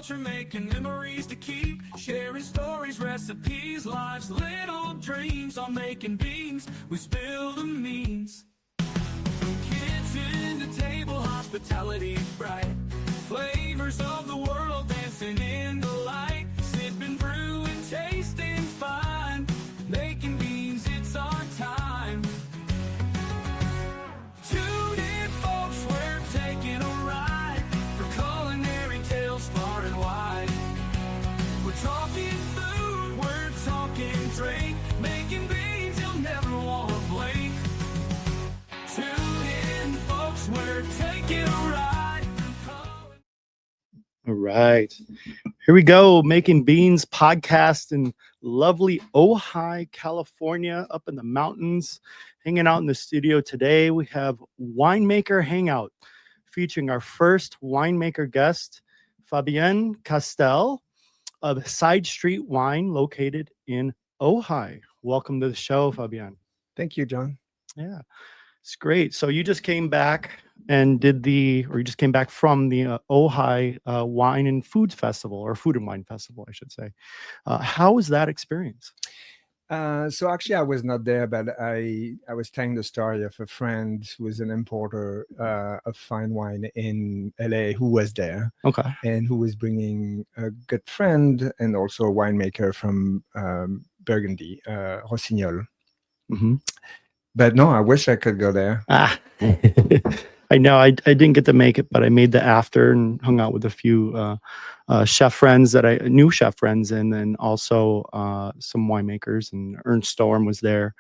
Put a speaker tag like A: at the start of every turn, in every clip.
A: culture, making memories to keep, sharing stories, recipes, life's little dreams. On making beans, we spill the means. From kitchen to table, hospitality bright, flavors of the world dancing in the light, sipping brew and tasting fine. Making beans, it's our time. Tune in, folks, we're taking a ride for culinary tales far and wide. We're talking food, we're talking drink, making beans, you'll never want to blink. Tune in, folks, we're taking a ride.
B: All right. Here we go. Making Beans podcast in lovely Ojai, California, up in the mountains. Hanging out in the studio today, we have Winemaker Hangout featuring our first winemaker guest, Fabien Castel of Side Street Wine located in Ojai. Welcome to the show, Fabien.
C: Thank you, John.
B: Yeah, it's great. So you just came back and you just came back from the Ojai Wine and Food Festival, or Food and Wine Festival, I should say. How was that experience?
C: So actually, I was not there, but I was telling the story of a friend who was an importer of fine wine in LA who was there.
B: Okay.
C: And who was bringing a good friend and also a winemaker from Burgundy, Rossignol.
B: Mm-hmm.
C: But no, I wish I could go there.
B: I know I didn't get to make it, but I made the after and hung out with a few chef friends new chef friends, and then also some winemakers. And Ernst Storm was there.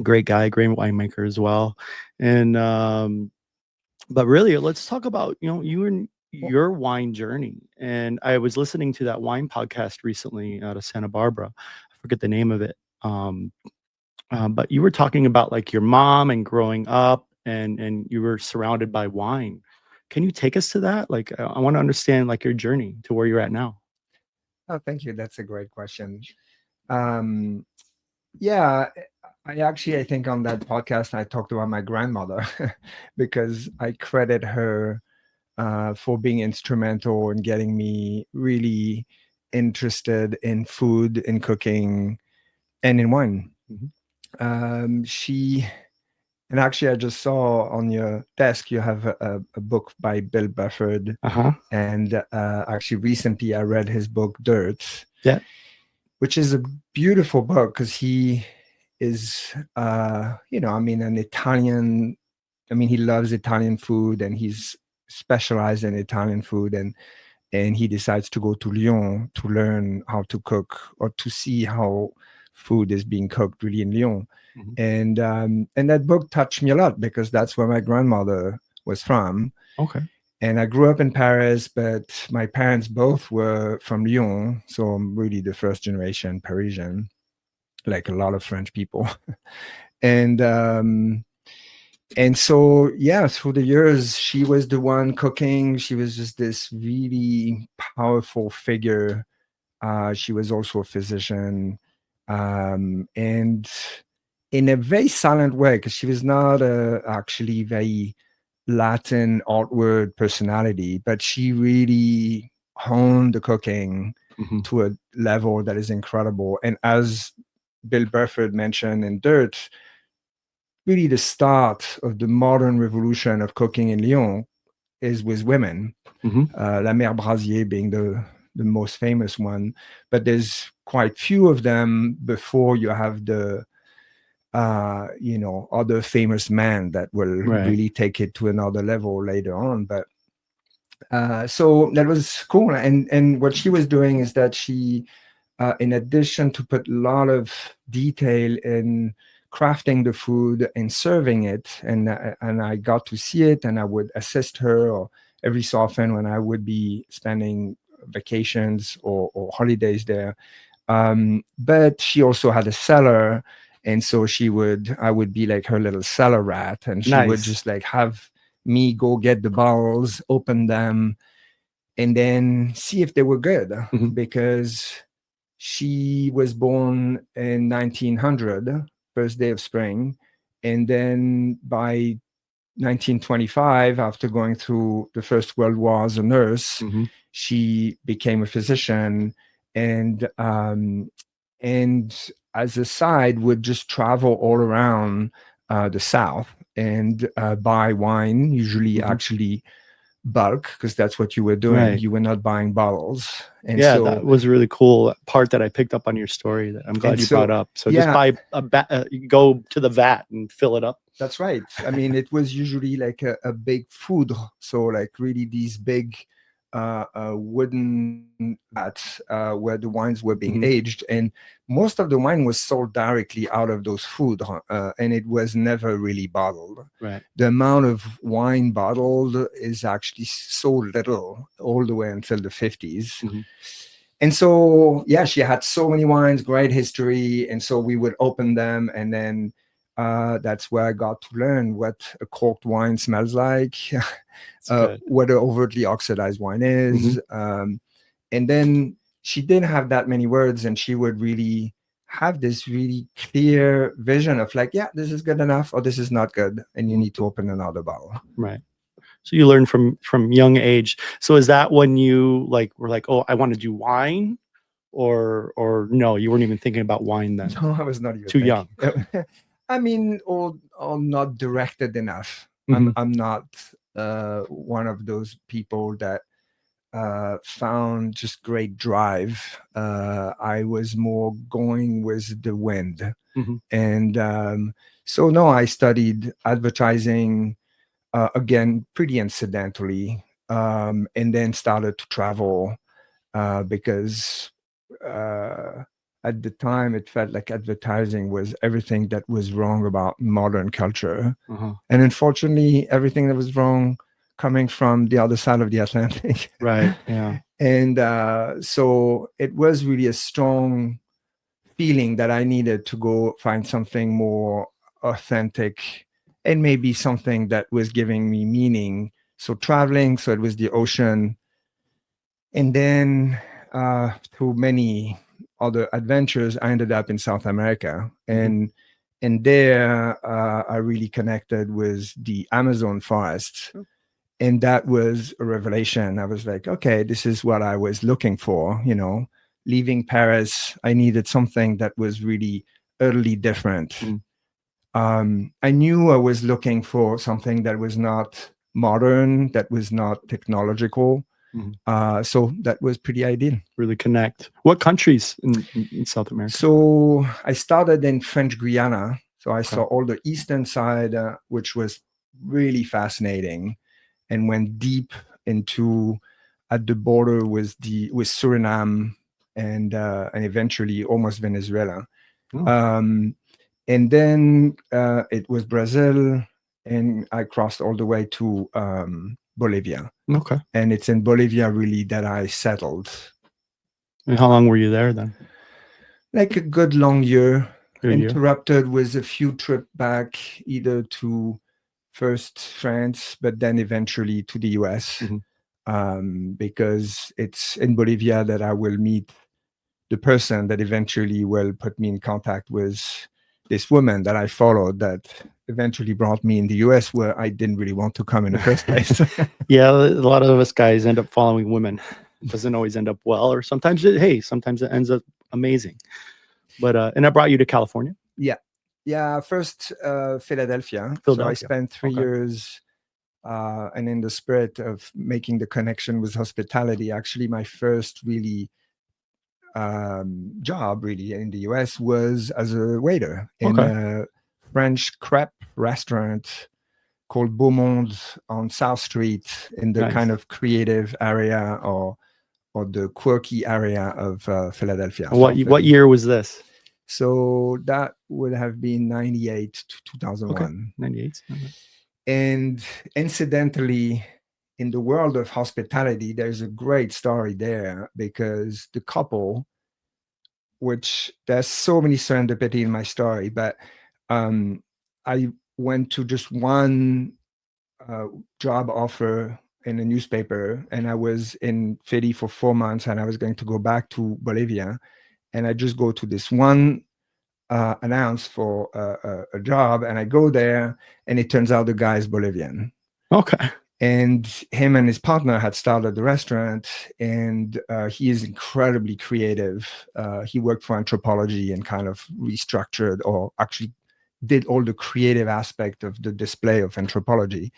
B: Great guy, great winemaker as well. And but really, let's talk about you and your wine journey. And I was listening to that wine podcast recently out of Santa Barbara. I forget the name of it. But you were talking about like your mom and growing up, and you were surrounded by wine. Can you take us to that? Like, I want to understand like your journey to where you're at now.
C: Oh, thank you. That's a great question. Yeah, I think on that podcast, I talked about my grandmother because I credit her for being instrumental in getting me really interested in food, in cooking, and in wine.
B: Mm-hmm.
C: And actually, I just saw on your desk you have a book by Bill Buford.
B: Uh-huh.
C: And actually, recently I read his book Dirt.
B: Yeah.
C: Which is a beautiful book because he is, an Italian. I mean, he loves Italian food and he's specialized in Italian food. And he decides to go to Lyon to learn how to cook or to see how food is being cooked really in Lyon. Mm-hmm. And that book touched me a lot because that's where my grandmother was from.
B: Okay.
C: And I grew up in Paris, but my parents both were from Lyon. So I'm really the first generation Parisian, like a lot of French people. And so, yeah, through the years, she was the one cooking. She was just this really powerful figure. She was also a physician. And in a very silent way, because she was not actually very Latin outward personality, but she really honed the cooking to a level that is incredible. And as Bill Buford mentioned in Dirt, really the start of the modern revolution of cooking in Lyon is with women. La Mère Brasier being the most famous one, but there's quite few of them before you have the other famous men that will really take it to another level later on. But so that was cool. And what she was doing is that she, in addition to put a lot of detail in crafting the food and serving it, and I got to see it, and I would assist her, or every so often when I would be spending vacations or holidays there. But she also had a cellar. And so I would be like her little cellar rat, and she would just like have me go get the bottles, open them, and then see if they were good. Because she was born in 1900, first day of spring. And then by 1925, after going through the First World War as a nurse, she became a physician, and as a side would just travel all around the South and buy wine, usually actually bulk, because that's what you were doing.
B: Right.
C: You were not buying bottles. And
B: yeah,
C: so
B: that was a really cool part that I picked up on your story that I'm glad you brought up. So just buy go to the vat and fill it up.
C: That's right. I mean, it was usually like a big food. So like really these big wooden vats where the wines were being aged. And most of the wine was sold directly out of those food, and it was never really bottled.
B: Right.
C: The amount of wine bottled is actually so little all the way until the 50s. And so, yeah, she had so many wines, great history. And so we would open them, and then that's where I got to learn what a corked wine smells like, what an overtly oxidized wine is. And then she didn't have that many words, and she would really have this really clear vision of like, yeah, this is good enough, or this is not good, and you need to open another bottle.
B: Right. So you learn from young age. So is that when you were like, oh, I want to do wine, or no, you weren't even thinking about wine then?
C: No, I was not even
B: too young.
C: I mean, or not directed enough. I'm not one of those people that found just great drive. I was more going with the wind. And so no, I studied advertising, again, pretty incidentally, and then started to travel because at the time it felt like advertising was everything that was wrong about modern culture. And unfortunately, everything that was wrong coming from the other side of the Atlantic.
B: Right. Yeah.
C: And so it was really a strong feeling that I needed to go find something more authentic and maybe something that was giving me meaning. So traveling, so it was the ocean. And then through many other adventures, I ended up in South America. And there I really connected with the Amazon forest. And that was a revelation. I was like, okay, this is what I was looking for, leaving Paris. I needed something that was really utterly different. I knew I was looking for something that was not modern, that was not technological. So that was pretty ideal.
B: Really connect. What countries in South America?
C: So I started in French Guiana. So I saw all the eastern side, which was really fascinating, and went deep into at the border with Suriname and eventually almost Venezuela. And then it was Brazil, and I crossed all the way to Bolivia.
B: Okay.
C: And it's in Bolivia really that I settled.
B: And how long were you there then?
C: Like a good long year, interrupted with a few trips back, either to first France, but then eventually to the US, because it's in Bolivia that I will meet the person that eventually will put me in contact with this woman that I followed that eventually brought me in the US, where I didn't really want to come in the first place.
B: Yeah, a lot of us guys end up following women. It doesn't always end up well, or sometimes it ends up amazing. But and that brought you to California?
C: Yeah, first Philadelphia. So I spent 3 years, and in the spirit of making the connection with hospitality, actually my first really job really in the US was as a waiter in a French crepe restaurant called Beaumont on South Street, in the kind of creative area or the quirky area of Philadelphia.
B: What year was this?
C: So that would have been 98 to 2001.
B: 98.
C: And incidentally, in the world of hospitality, there's a great story there, because the couple, which there's so many serendipity in my story, but I went to just one job offer in a newspaper, and I was in Philly for 4 months, and I was going to go back to Bolivia, and I just go to this one announced for a job, and I go there, and it turns out the guy is Bolivian.
B: Okay.
C: And him and his partner had started the restaurant, and he is incredibly creative. He worked for anthropology and kind of restructured, or actually did all the creative aspect of the display of anthropology.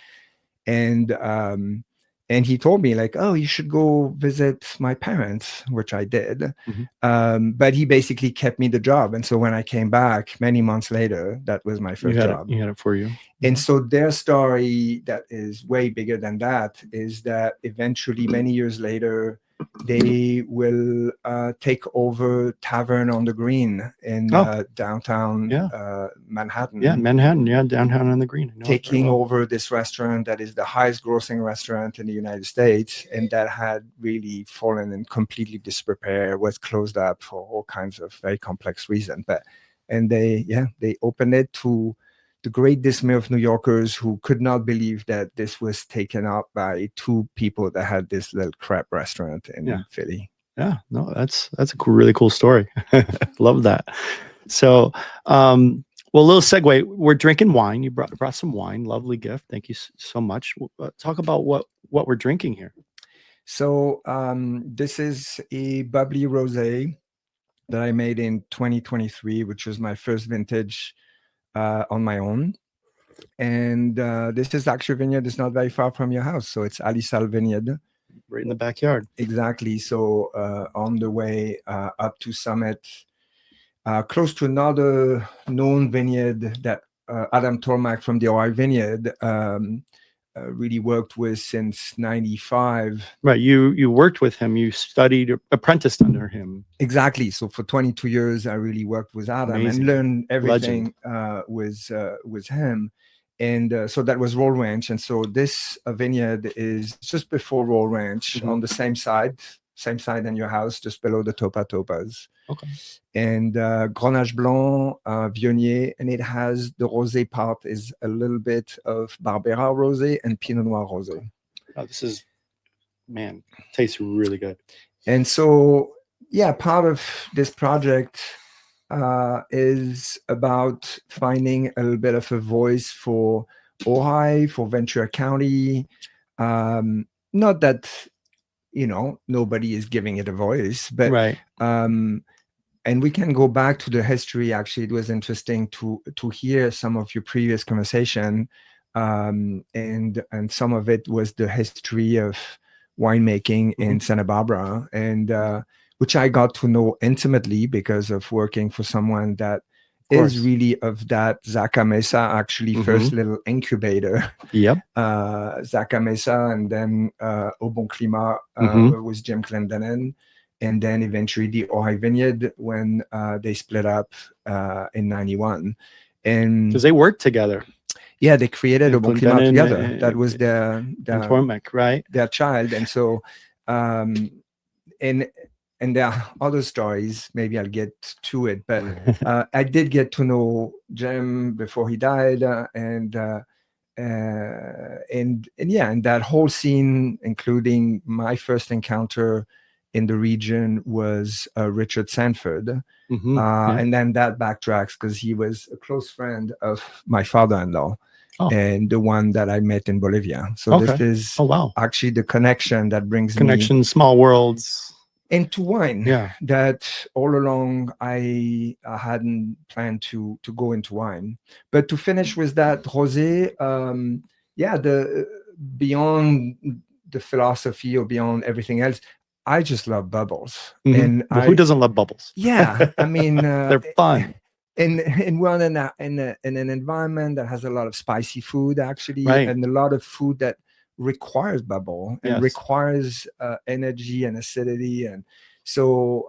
C: And he told me, like, oh, you should go visit my parents, which I did. But he basically kept me the job. And so when I came back many months later, that was my first job.
B: You had it for you.
C: And so their story, that is way bigger than that, is that eventually, many years later, they will take over Tavern on the Green in downtown Manhattan.
B: Yeah, Manhattan. Yeah, downtown on the Green.
C: Taking over this restaurant that is the highest grossing restaurant in the United States, and that had really fallen in completely disrepair, was closed up for all kinds of very complex reasons. And they opened it to the great dismay of New Yorkers, who could not believe that this was taken up by two people that had this little crap restaurant in Philly.
B: Yeah, no, that's a really cool story. Love that. So, well, a little segue. We're drinking wine. You brought some wine. Lovely gift. Thank you so much. Talk about what we're drinking here.
C: So, this is a bubbly rosé that I made in 2023, which was my first vintage on my own. And this is actually a vineyard that's not very far from your house. So it's Alisal Vineyard.
B: Right in the backyard.
C: Exactly. So on the way up to Summit, close to another known vineyard that Adam Tormack from the Ohio Vineyard really worked with since 95.
B: Right. You worked with him. You studied, apprenticed under him.
C: Exactly. So for 22 years, I really worked with Adam. Amazing. And learned everything with him. And so that was Roll Ranch. And so this vineyard is just before Roll Ranch, on the same side in your house, just below the Topa Topas.
B: Okay.
C: And Grenache Blanc, Viognier, and it has the rosé part is a little bit of Barbera rosé and Pinot Noir rosé.
B: Oh, this is, man, tastes really good.
C: And so, yeah, part of this project is about finding a little bit of a voice for Ojai, for Ventura County. Not that, nobody is giving it a voice, but
B: right.
C: And we can go back to the history. Actually, it was interesting to hear some of your previous conversation, and some of it was the history of winemaking in Santa Barbara, and which I got to know intimately because of working for someone that is really of that Zaca Mesa, actually first little incubator.
B: Yep.
C: Zaca Mesa, and then Au Bon Climat was Jim Clendenin. And then eventually the Ojai Vineyard when they split up in 91. And
B: because they worked together.
C: Yeah, they created Au Bon Climat together. That was their
B: Tormack, right?
C: Their child. And so and there are other stories, maybe I'll get to it, but I did get to know Jim before he died, and that whole scene, including my first encounter in the region, was Richard Sanford. And then that backtracks because he was a close friend of my father-in-law and the one that I met in Bolivia. So this is actually the connection that brings me
B: small worlds
C: into wine. That all along I hadn't planned to go into wine. But to finish with that rosé, the beyond the philosophy or beyond everything else, I just love bubbles. And
B: who doesn't love bubbles?
C: Yeah, I mean,
B: they're fun.
C: And we're in an environment that has a lot of spicy food, actually,
B: right.
C: and a lot of food that requires bubble and requires energy and acidity, and so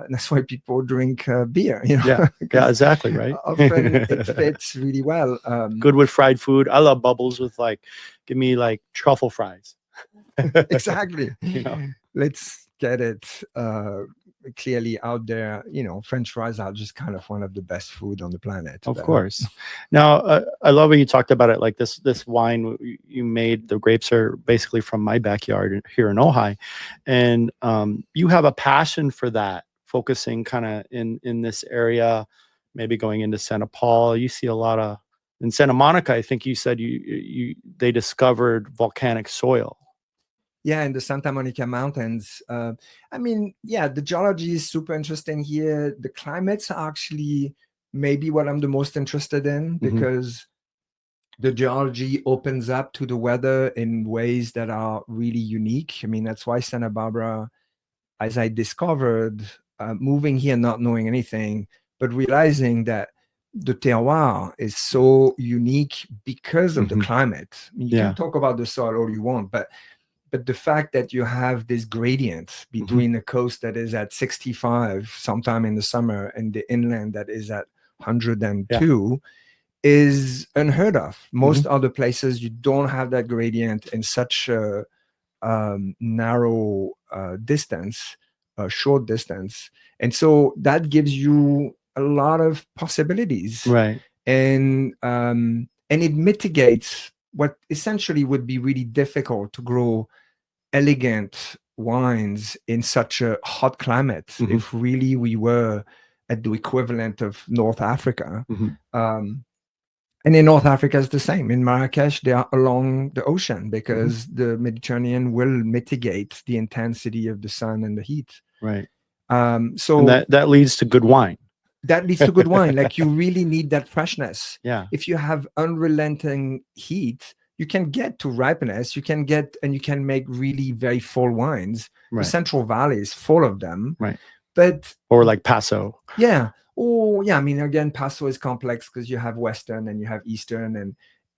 C: that's why people drink beer.
B: Yeah, exactly, right.
C: Often it fits really well.
B: Good with fried food. I love bubbles with give me truffle fries.
C: Exactly. Let's get it clearly out there. French fries are just kind of one of the best food on the planet.
B: Of course. Now, I love when you talked about it. Like this wine you made, the grapes are basically from my backyard here in Ojai, and you have a passion for that, focusing kind of in this area. maybe going into Santa Paula, you see a lot of, in Santa Monica, I think you said they discovered volcanic soil.
C: Yeah, in the Santa Monica Mountains. I mean, yeah, the geology is super interesting here. The climates are actually maybe what I'm the most interested in, because the geology opens up to the weather in ways that are really unique. I mean, that's why Santa Barbara, as I discovered, moving here not knowing anything, but realizing that the terroir is so unique because of the climate. I mean, you can talk about the soil all you want, but the fact that you have this gradient between the coast that is at 65 sometime in the summer and the inland that is at 102 is unheard of. Most other places, you don't have that gradient in such a narrow distance, a short distance. And so that gives you a lot of possibilities.
B: Right.
C: And it mitigates what essentially would be really difficult to grow elegant wines in such a hot climate. If really we were at the equivalent of North Africa. And in North Africa, it's the same. In Marrakesh, they are along the ocean because the Mediterranean will mitigate the intensity of the sun and the heat.
B: Right.
C: So
B: and that leads to good wine.
C: That leads to good wine. Like, you really need that freshness.
B: Yeah.
C: If you have unrelenting heat, you can get to ripeness. You can make really very full wines.
B: Right.
C: The Central Valley is full of them.
B: Right.
C: Or
B: like Paso.
C: Yeah. Oh, yeah. I mean, again, Paso is complex because you have Western and you have Eastern,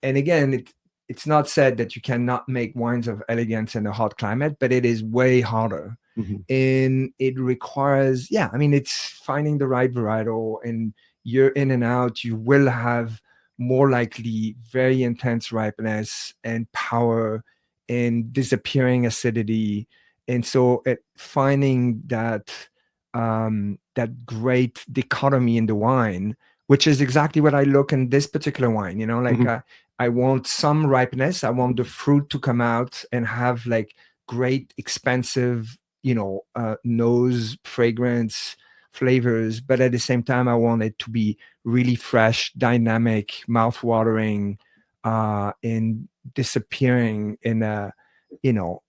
C: and again, it's not said that you cannot make wines of elegance in a hot climate, but it is way harder. And it requires, I mean, it's finding the right varietal, and year in and out, you will have more likely very intense ripeness and power and disappearing acidity. And so finding that great dichotomy in the wine, which is exactly what I look in this particular wine, like I want some ripeness. I want the fruit to come out and have like great, expensive, nose, fragrance, flavors, but at the same time, I want it to be really fresh, dynamic, mouth-watering, and disappearing in a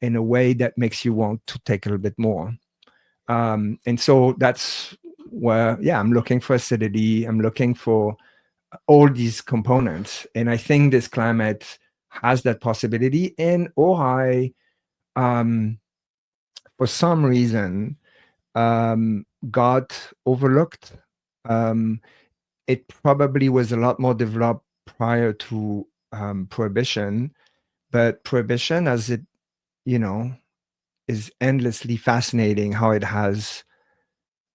C: way that makes you want to take a little bit more. And so that's where, I'm looking for acidity. I'm looking for all these components. And I think this climate has that possibility. And Ojai, for some reason, got overlooked. It probably was a lot more developed prior to Prohibition, but Prohibition, as it, is endlessly fascinating how it has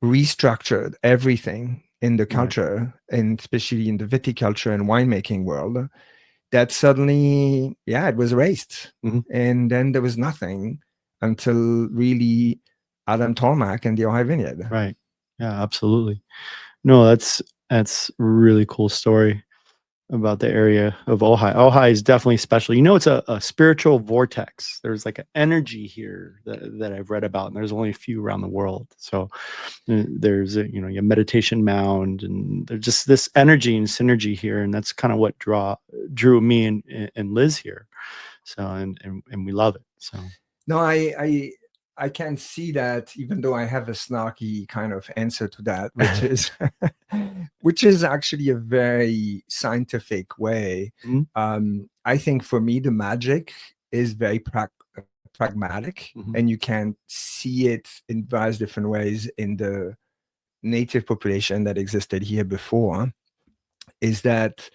C: restructured everything in the culture, and especially in the viticulture and winemaking world, that suddenly, it was erased. And then there was nothing until really Adam Tolmack and the Ojai Vineyard.
B: Right. Yeah, absolutely. No, that's a really cool story about the area of Ojai. Ojai is definitely special. It's a spiritual vortex. There's like an energy here that I've read about, and there's only a few around the world. So there's a meditation mound, and there's just this energy and synergy here, and that's kind of what drew me and Liz here. So and we love it. So
C: no, I can see that, even though I have a snarky kind of answer to that, which is actually a very scientific way. I think for me, the magic is very pragmatic, and you can see it in various different ways in the native population that existed here before. Is that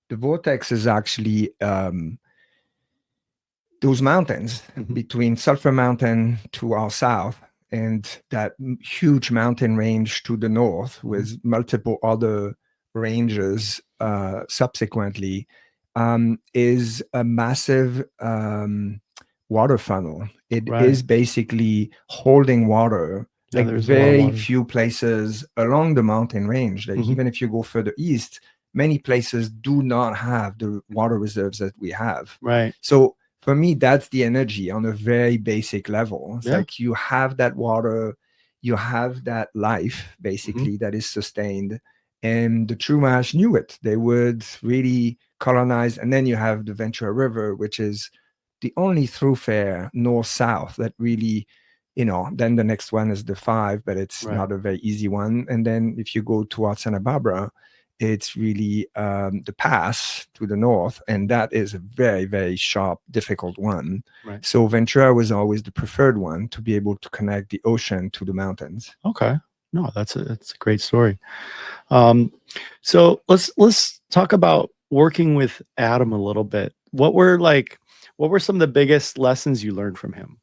C: the vortex is actually those mountains between Sulphur Mountain to our south, and that huge mountain range to the north, with multiple other ranges subsequently, is a massive water funnel. It is basically holding water, like very few places along the mountain range. Like even if you go further east, many places do not have the water reserves that we have.
B: Right.
C: So for me, that's the energy on a very basic level. It's like you have that water, you have that life, basically, that is sustained, And the Chumash knew it. They would really colonize. And then you have the Ventura River, which is the only thoroughfare north-south that really, then the next one is the 5, but it's not a very easy one. And then if you go towards Santa Barbara, it's really the pass to the north, and that is a very, very sharp, difficult one.
B: Right.
C: So Ventura was always the preferred one to be able to connect the ocean to the mountains.
B: Okay. No, that's a great story. So let's talk about working with Adam a little bit. What were some of the biggest lessons you learned from him?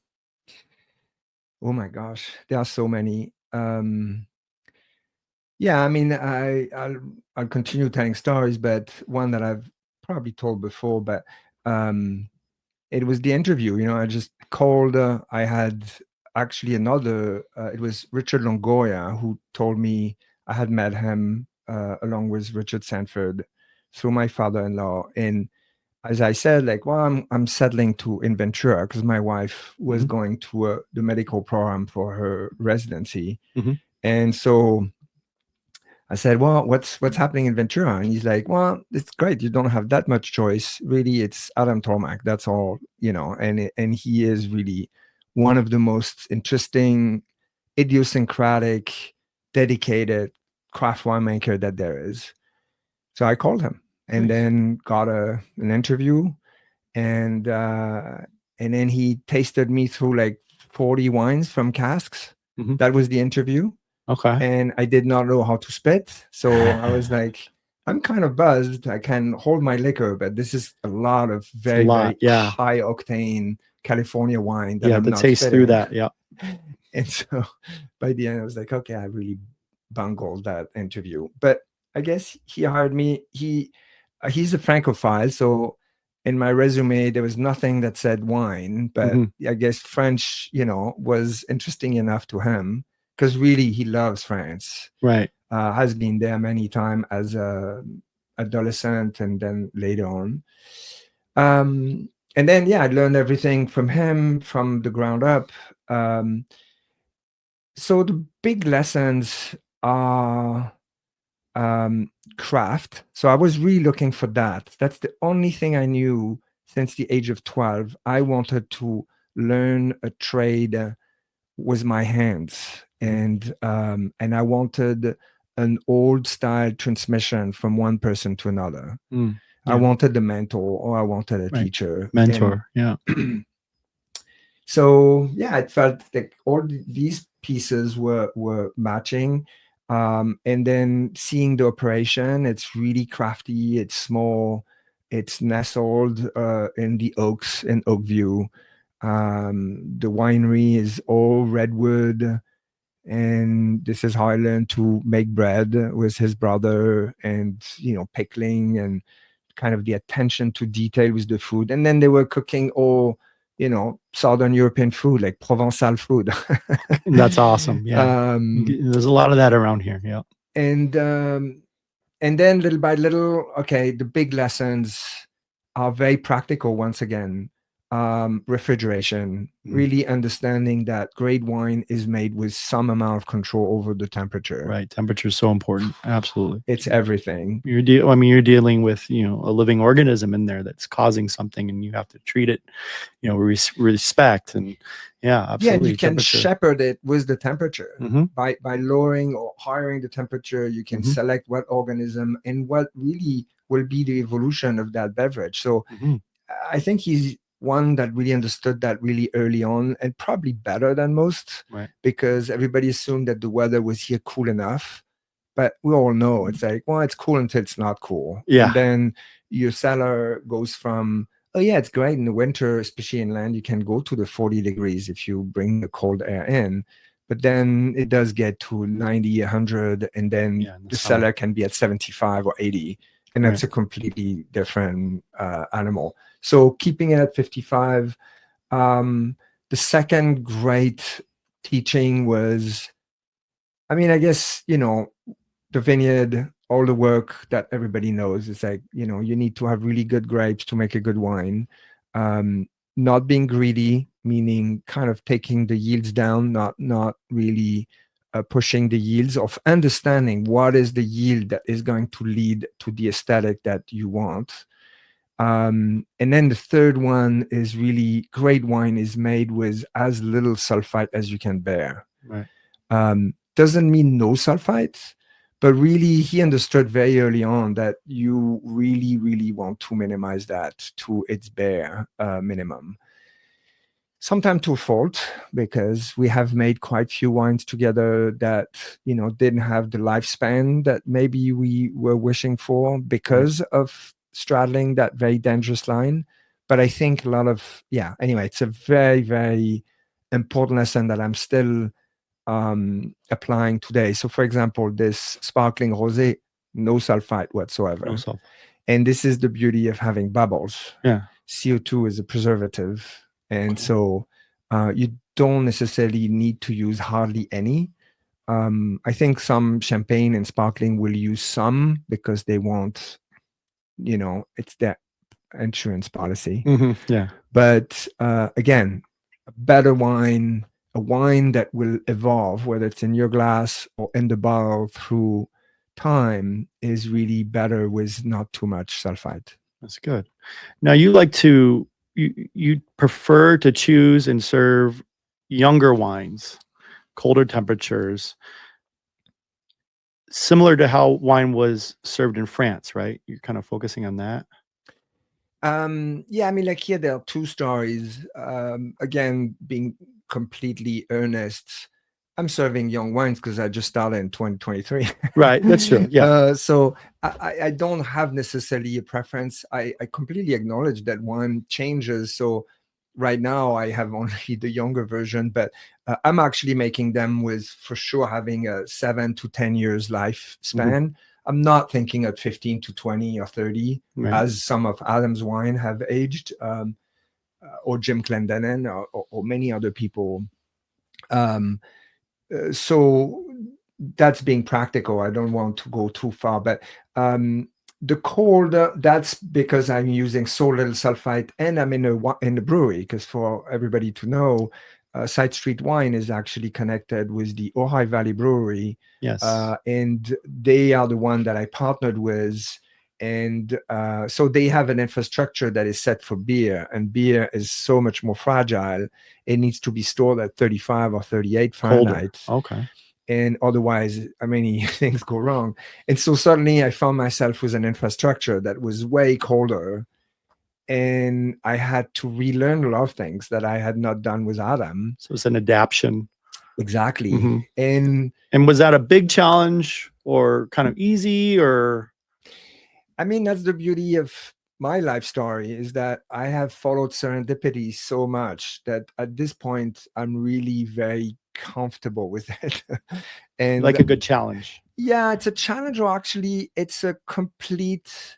C: Oh my gosh, there are so many. Yeah, I mean, I'll continue telling stories, but one that I've probably told before, but it was the interview. I just called. I had actually another. It was Richard Longoria who told me I had met him along with Richard Sanford through my father-in-law. And as I said, I'm settling in Ventura because my wife was going to the medical program for her residency, and so I said, well, what's happening in Ventura? And he's like, well, it's great. You don't have that much choice. Really, it's Adam Tormak. That's all, and he is really one of the most interesting, idiosyncratic, dedicated craft winemaker that there is. So I called him and then got an interview, and then he tasted me through 40 wines from casks. That was the interview.
B: Okay.
C: And I did not know how to spit. So I was like, I'm kind of buzzed. I can hold my liquor, but this is a lot of very high octane California wine that I'm
B: not taste
C: spitting
B: through that. Yeah.
C: And so by the end, I was like, okay, I really bungled that interview. But I guess he hired me. He's a Francophile. So in my resume, there was nothing that said wine, but I guess French, was interesting enough to him. Because really, he loves France.
B: Right.
C: Has been there many times as an adolescent and then later on. And then, I learned everything from him from the ground up. So the big lessons are craft. So I was really looking for that. That's the only thing I knew since the age of 12. I wanted to learn a trade with my hands. And I wanted an old style transmission from one person to another. I wanted the mentor, or I wanted a teacher.
B: Mentor,
C: So it felt like all these pieces were matching. And then seeing the operation, it's really crafty. It's small. It's nestled in the Oaks in Oakview. The winery is all redwood. And this is how I learned to make bread with his brother, and pickling, and kind of the attention to detail with the food. And then they were cooking all Southern European food, like Provençal food.
B: That's awesome. Yeah, there's a lot of that around here. Yeah.
C: And then little by little, the big lessons are very practical once again. Refrigeration, really understanding that great wine is made with some amount of control over the temperature.
B: Right. Temperature is so important. Absolutely.
C: It's everything.
B: You're dealing with, a living organism in there that's causing something, and you have to treat it, respect. And absolutely.
C: Yeah, and you can shepherd it with the temperature. By lowering or higher the temperature, you can select what organism and what really will be the evolution of that beverage. So I think he's one that really understood that really early on, and probably better than most, because everybody assumed that the weather was here cool enough. But we all know it's like, well, it's cool until it's not cool.
B: Yeah.
C: And then your cellar goes from, oh yeah, it's great in the winter, especially inland, you can go to the 40 degrees if you bring the cold air in. But then it does get to 90, 100, and then the cellar can be at 75 or 80. And that's a completely different animal. So keeping it at 55. The second great teaching was, I guess, the vineyard, all the work that everybody knows. It's like, you need to have really good grapes to make a good wine. Not being greedy, meaning kind of taking the yields down, not really pushing the yields, of understanding what is the yield that is going to lead to the aesthetic that you want. And then the third one is really great wine is made with as little sulfite as you can bear.
B: Right.
C: Doesn't mean no sulfites, but really he understood very early on that you really, really want to minimize that to its bare minimum. Sometimes to a fault, because we have made quite few wines together that, you know, didn't have the lifespan that maybe we were wishing for because of straddling that very dangerous line. But I think a lot of, anyway, it's a very, very important lesson that I'm still applying today. So for example, this sparkling rosé, no sulfite whatsoever.
B: No sulfite.
C: And this is the beauty of having bubbles.
B: Yeah.
C: CO2 is a preservative. And so you don't necessarily need to use hardly any. I think some champagne and sparkling will use some because they want, you know, it's their insurance policy.
B: Yeah.
C: But again, a better wine, a wine that will evolve, whether it's in your glass or in the bottle through time, is really better with not too much sulfite.
B: That's good. Now you like to, you prefer to choose and serve younger wines, colder temperatures, similar to how wine was served in France, right? You're kind of focusing on that.
C: Yeah, I mean, like here there are two stories. Again, being completely earnest, I'm serving young wines because I just started in 2023.
B: Right, that's true. Yeah.
C: So I don't have necessarily a preference. I completely acknowledge that wine changes. So right now I have only the younger version, but I'm actually making them with, for sure, having a 7 to 10 years lifespan. I'm not thinking at 15 to 20 or 30, as some of Adam's wine have aged, or Jim Clendenin or many other people. So that's being practical. I don't want to go too far, but the cold, that's because I'm using so little sulfite, and I'm in a brewery, because for everybody to know, Side Street Wine is actually connected with the Ojai Valley Brewery.
B: Yes.
C: And they are the one that I partnered with. And so they have an infrastructure that is set for beer, and beer is so much more fragile. It needs to be stored at 35 or 38 Fahrenheit.
B: Colder. Okay.
C: And otherwise, many things go wrong. And so suddenly I found myself with an infrastructure that was way colder. And I had to relearn a lot of things that I had not done with Adam.
B: So it's an adaptation.
C: Exactly. And
B: was that a big challenge or kind of easy, or?
C: I mean, that's the beauty of my life story, is that I have followed serendipity so much that at this point, I'm really very comfortable with it. And
B: like a good challenge.
C: Yeah, it's a challenge, or actually it's a complete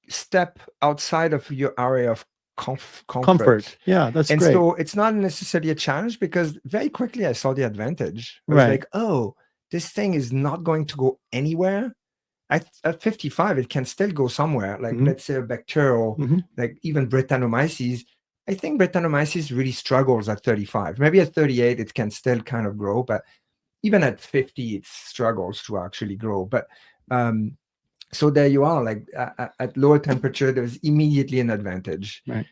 C: step outside of your area of comfort.
B: Yeah, that's
C: and
B: great.
C: So it's not necessarily a challenge, because very quickly I saw the advantage. I was like, oh, this thing is not going to go anywhere. At 55, it can still go somewhere. Like let's say a bacterial, like even Brettanomyces. I think Brettanomyces really struggles at 35. Maybe at 38, it can still kind of grow, but even at 50, it struggles to actually grow. But so there you are, like at lower temperature, there's immediately an advantage.
B: Right.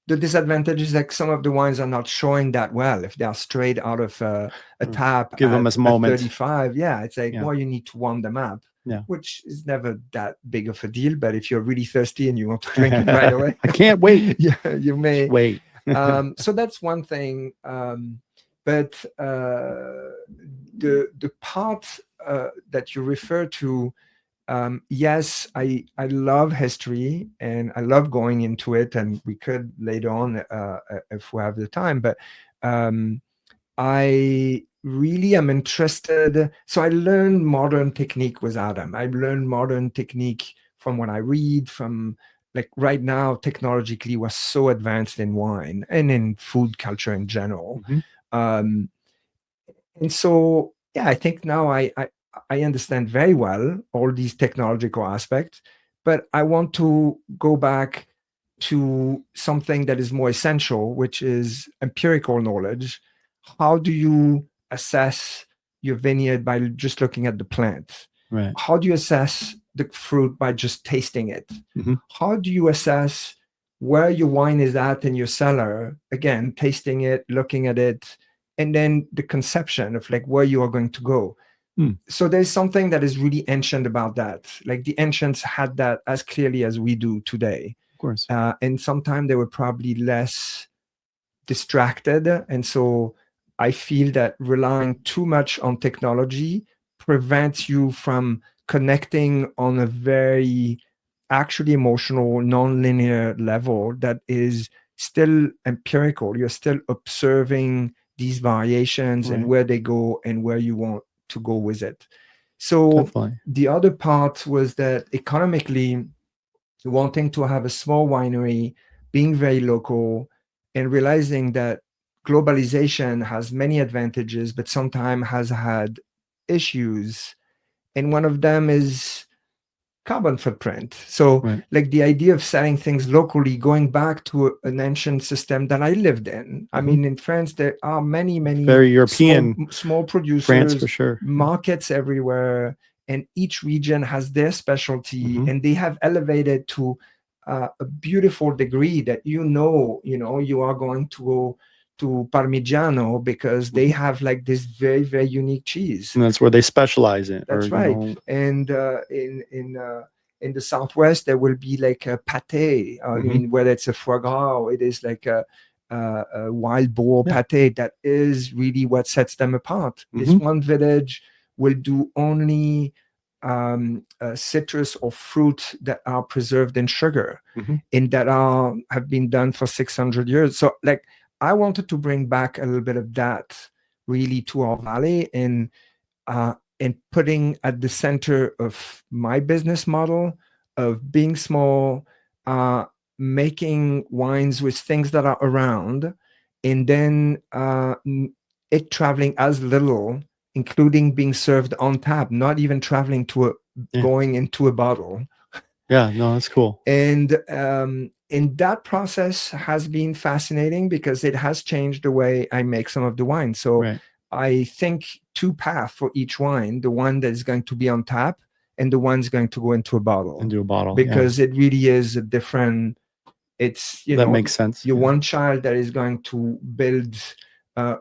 C: The disadvantage is like some of the wines are not showing that well. If they are straight out of a tap,
B: give them a moment.
C: 35, it's like, well, you need to warm them up.
B: Yeah.
C: Which is never that big of a deal. But if you're really thirsty and you want to drink it right away,
B: I can't wait.
C: Yeah, you may
B: wait.
C: So that's one thing. But the part that you refer to, yes, I love history and I love going into it, and we could later on if we have the time. But I really am interested. So I learned modern technique with Adam. I learned modern technique from what I read, from like right now, technologically, we're so advanced in wine and in food culture in general. And so, I think now I understand very well all these technological aspects, but I want to go back to something that is more essential, which is empirical knowledge. how do you assess your vineyard by just looking at the plants?
B: Right.
C: How do you assess the fruit by just tasting it?
B: Mm-hmm.
C: How do you assess where your wine is at in your cellar? Again, tasting it, looking at it, and then the conception of like where you are going to go. So there's something that is really ancient about that. Like the ancients had that as clearly as we do today.
B: Of course.
C: And sometimes they were probably less distracted. And so I feel that relying too much on technology prevents you from connecting on a very actually emotional, non-linear level that is still empirical. You're still observing these variations and where they go and where you want to go with it. So the other part was that economically, wanting to have a small winery, being very local, and realizing that globalization has many advantages, but sometimes has had issues. And one of them is carbon footprint. So like the idea of selling things locally, going back to an ancient system that I lived in. I mean, in France, there are many
B: very European
C: small producers,
B: France for sure,
C: markets everywhere, and each region has their specialty, and they have elevated to a beautiful degree that you are going to go to Parmigiano because they have like this very, very unique cheese.
B: And that's where they specialize in.
C: That's right. And in the Southwest, there will be like a pâté. I mean, whether it's a foie gras or it is like a wild boar pâté, that is really what sets them apart. This one village will do only citrus or fruit that are preserved in sugar and that have been done for 600 years. So like I wanted to bring back a little bit of that really to our valley and putting at the center of my business model of being small, making wines with things that are around, and then it traveling as little, including being served on tap, not even traveling to going into a bottle.
B: Yeah, no, that's cool.
C: And that process has been fascinating because it has changed the way I make some of the wine. So I think two paths for each wine, the one that is going to be on tap and the one's going to go into a bottle. Because it really is a different, it's,
B: that makes sense.
C: You're one child that is going to build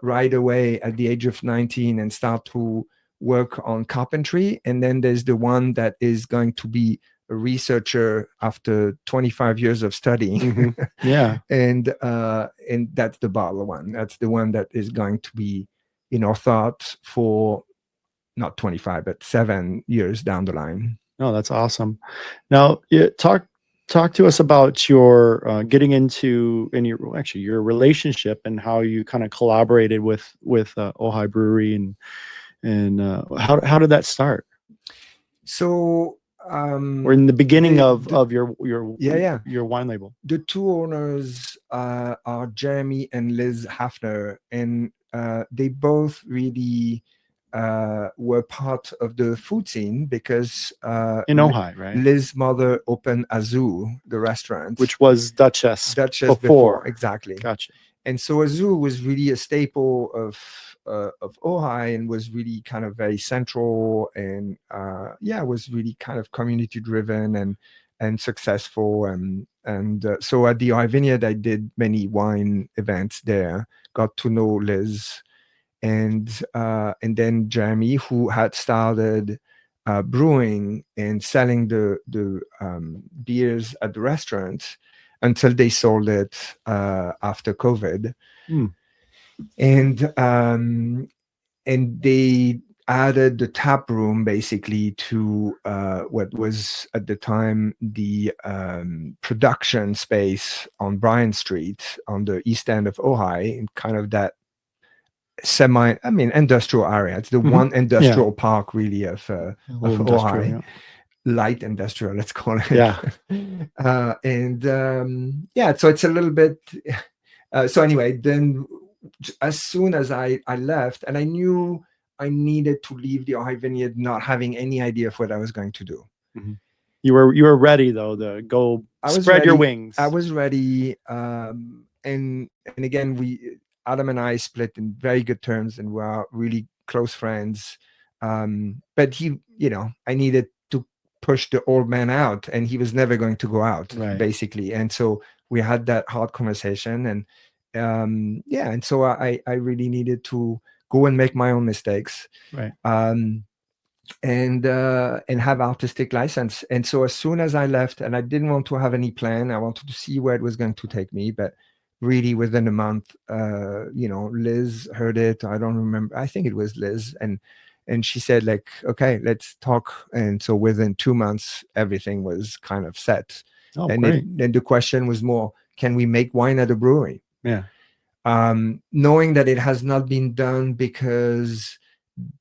C: right away at the age of 19 and start to work on carpentry. And then there's the one that is going to be a researcher after 25 years of studying. And that's the bottle one. That's the one that is going to be thought for not 25 but 7 years down the line.
B: Oh, that's awesome. Now talk to us about your getting into your relationship and how you kind of collaborated with Ojai Brewery and how did that start?
C: So
B: or in the beginning of your wine label.
C: The two owners are Jeremy and Liz Hafner, and they both really were part of the food scene because
B: in Ojai, right?
C: Liz's mother opened Azu, the restaurant,
B: which was Duchess
C: before. Exactly.
B: Gotcha.
C: And so Azu was really a staple of Ojai and was really kind of very central and was really kind of community driven and successful. And so at the Ojai Vineyard, I did many wine events there, got to know Liz and then Jeremy, who had started brewing and selling the beers at the restaurant until they sold it after COVID. And they added the tap room basically to what was at the time the production space on Bryan Street on the east end of Ojai, in kind of that industrial area. It's the one industrial park really of Ojai. Light industrial, let's call it. So it's a little bit so anyway, then as soon as I left, and I knew I needed to leave the Ojai Vineyard not having any idea of what I was going to do.
B: You were ready though to go spread your wings.
C: I was ready. And again, Adam and I split in very good terms, and we're really close friends. But he, I needed to push the old man out, and he was never going to go out, basically. And so we had that hard conversation, and and so I really needed to go and make my own mistakes, and have artistic license. And so as soon as I left, and I didn't want to have any plan, I wanted to see where it was going to take me, but really within a month, Liz heard it. I don't remember. I think it was Liz, and she said, like, okay, let's talk. And so within 2 months, everything was kind of set. And then the question was more, can we make wine at a brewery?
B: Yeah.
C: Knowing that it has not been done because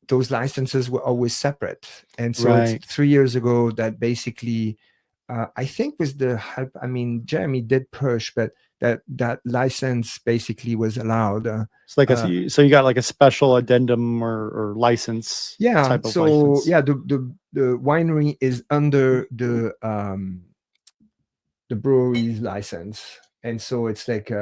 C: those licenses were always separate. And so it's 3 years ago that basically, I think with the help, Jeremy did push, but that license basically was allowed.
B: It's like so you got like a special addendum or license. Type of license.
C: The winery is under the brewery's license, and so it's like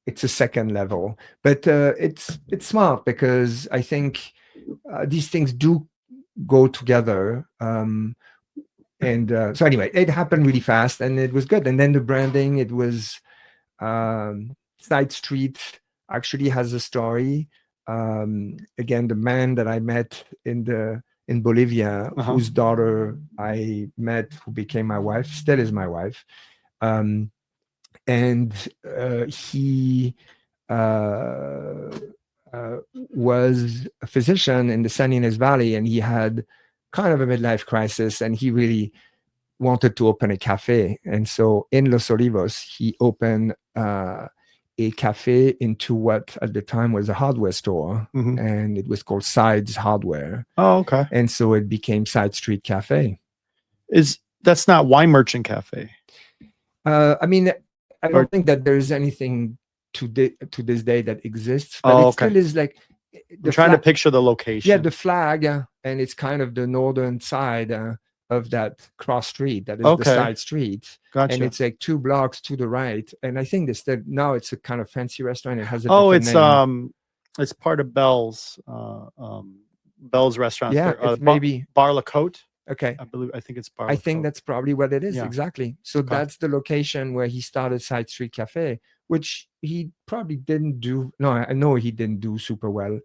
C: it's a second level, but it's smart because I think these things do go together. So anyway, it happened really fast, and it was good. And then the branding, it was Side Street actually has a story. Again, the man that I met in Bolivia, whose daughter I met, who became my wife, still is my wife. And he was a physician in the San Ynez Valley, and he had kind of a midlife crisis, and he really wanted to open a cafe. And so in Los Olivos, he opened a cafe into what at the time was a hardware store, and it was called Sides Hardware.
B: Oh, okay.
C: And so it became Side Street Cafe.
B: That's not Wine Merchant Cafe?
C: I don't think that there's anything to this day that exists, but still is like.
B: I'm trying to picture the location.
C: Yeah, the flag, and it's kind of the northern side of that cross street. That is the side street.
B: Gotcha.
C: And it's like 2 blocks to the right. And I think now it's a kind of fancy restaurant. It has a different name.
B: It's part of Bell's restaurant.
C: Yeah, it's maybe
B: Bar La Côte.
C: Okay.
B: I think it's Bar La
C: I think
B: Côte.
C: that's probably what it is. Yeah. Exactly. So that's the location where he started Side Street Cafe, which he probably didn't do. No, I know he didn't do super well.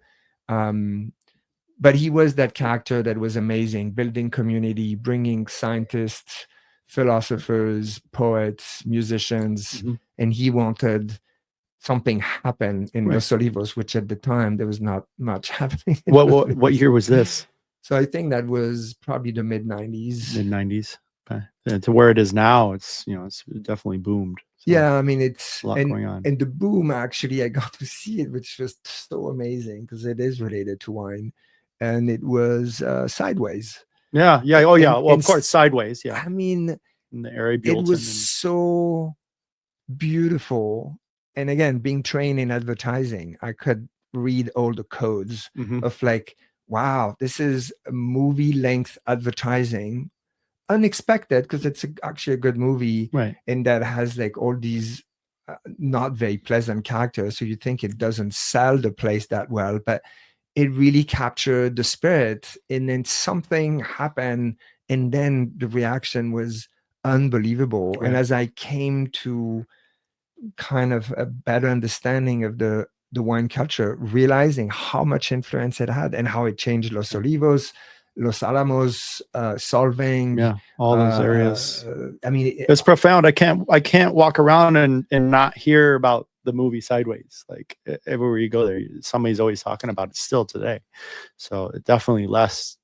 C: But he was that character that was amazing, building community, bringing scientists, philosophers, poets, musicians, and he wanted something happen in Los Olivos, which at the time there was not much happening.
B: What year was this?
C: So I think that was probably the mid-90s.
B: Mid-90s. Okay. And to where it is now, it's definitely boomed. So
C: yeah, it's
B: a lot going on.
C: And the boom, actually, I got to see it, which was so amazing because it is related to wine. And it was Sideways.
B: Yeah. Oh, yeah. Well, of course, Sideways. Yeah.
C: In
B: the area,
C: it was so beautiful. And again, being trained in advertising, I could read all the codes of like, wow, this is a movie-length advertising. Unexpected because it's actually a good movie, and that has like all these not very pleasant characters. So you think it doesn't sell the place that well, but it really captured the spirit. And then something happened, and then the reaction was unbelievable. And as I came to kind of a better understanding of the wine culture, realizing how much influence it had and how it changed Los Olivos, Los Alamos, Solvang,
B: all those areas.
C: It's
B: profound. I can't walk around and not hear about the movie Sideways. Like everywhere you go there, somebody's always talking about it still today. So it definitely left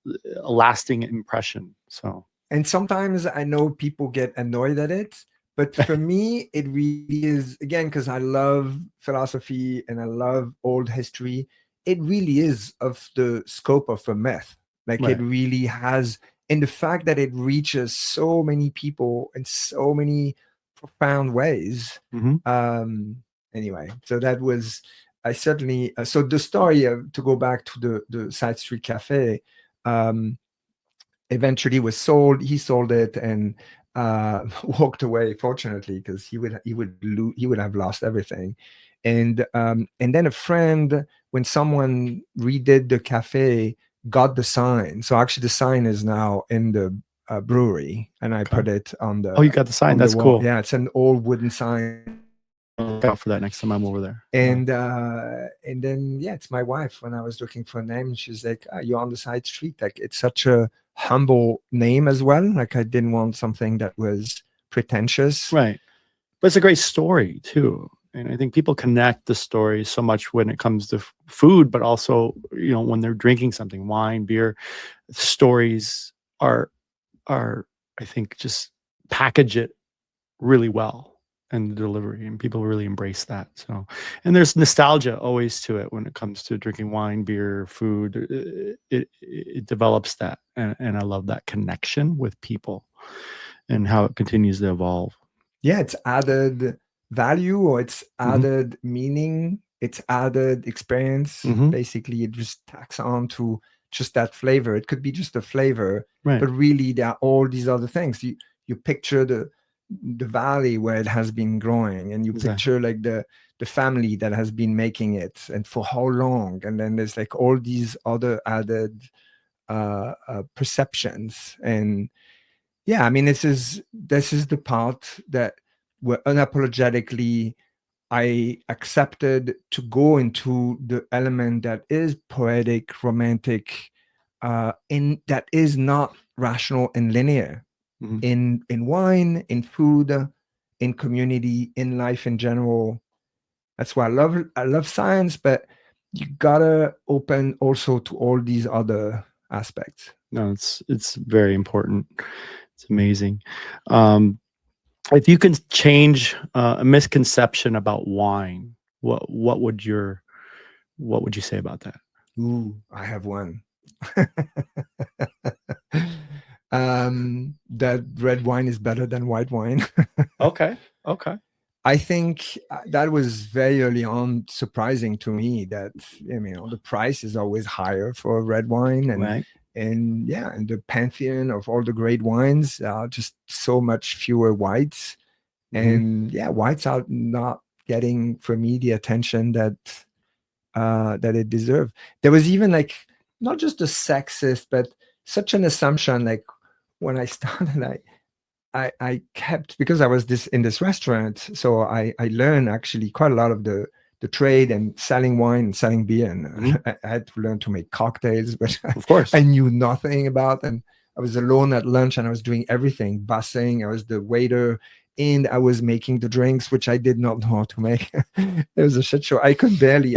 B: a lasting impression. So,
C: and sometimes I know people get annoyed at it, but for me, it really is, again, because I love philosophy and I love old history. It really is of the scope of a myth. Like it really has, and the fact that it reaches so many people in so many profound ways. Anyway, so that was, I certainly, so the story to go back to the Side Street Cafe, eventually was sold. He sold it, and walked away, fortunately, because he would have lost everything. And then a friend, when someone redid the cafe, got the sign. So actually, the sign is now in the brewery, and I put it on the.
B: Oh, you got the sign. That's cool.
C: Yeah, it's an old wooden sign.
B: Look out for that next time I'm over there.
C: And then it's my wife. When I was looking for a name, she's like, "You're on the side street." Like, it's such a humble name as well. Like, I didn't want something that was pretentious,
B: right? But it's a great story too, and I think people connect the story so much when it comes to food, but also, you know, when they're drinking something, wine, beer. Stories are I think just package it really well, and the delivery, and people really embrace that. So, and there's nostalgia always to it when it comes to drinking wine, beer, food. It develops that, and I love that connection with people and how it continues to evolve.
C: Yeah, it's added value, or it's added meaning, it's added experience. Basically, it just tacks on to just that flavor. It could be just a flavor,
B: right,
C: but really there are all these other things. You picture the valley where it has been growing, and you picture like the family that has been making it, and for how long. And then there's like all these other added perceptions. And yeah, I mean, this is the part that where unapologetically I accepted to go into the element that is poetic, romantic, in that is not rational and linear. In wine, in food, in community, in life in general. That's why I love science, but you gotta open also to all these other aspects.
B: No, it's very important. It's amazing. If you can change a misconception about wine, what would you say about that?
C: Ooh, I have one. That red wine is better than white wine.
B: Okay.
C: I think that was very early on surprising to me, that, you know, the price is always higher for red wine, and the pantheon of all the great wines are just so much fewer whites. And whites are not getting, for me, the attention that it deserved. There was even like not just a sexist, but such an assumption. Like, when I started, I kept, because I was in this restaurant, so I learned actually quite a lot of the trade and selling wine and selling beer, and I had to learn to make cocktails, which
B: of course
C: I knew nothing about. And I was alone at lunch, and I was doing everything, bussing. I was the waiter, and I was making the drinks, which I did not know how to make. It was a shit show. I could barely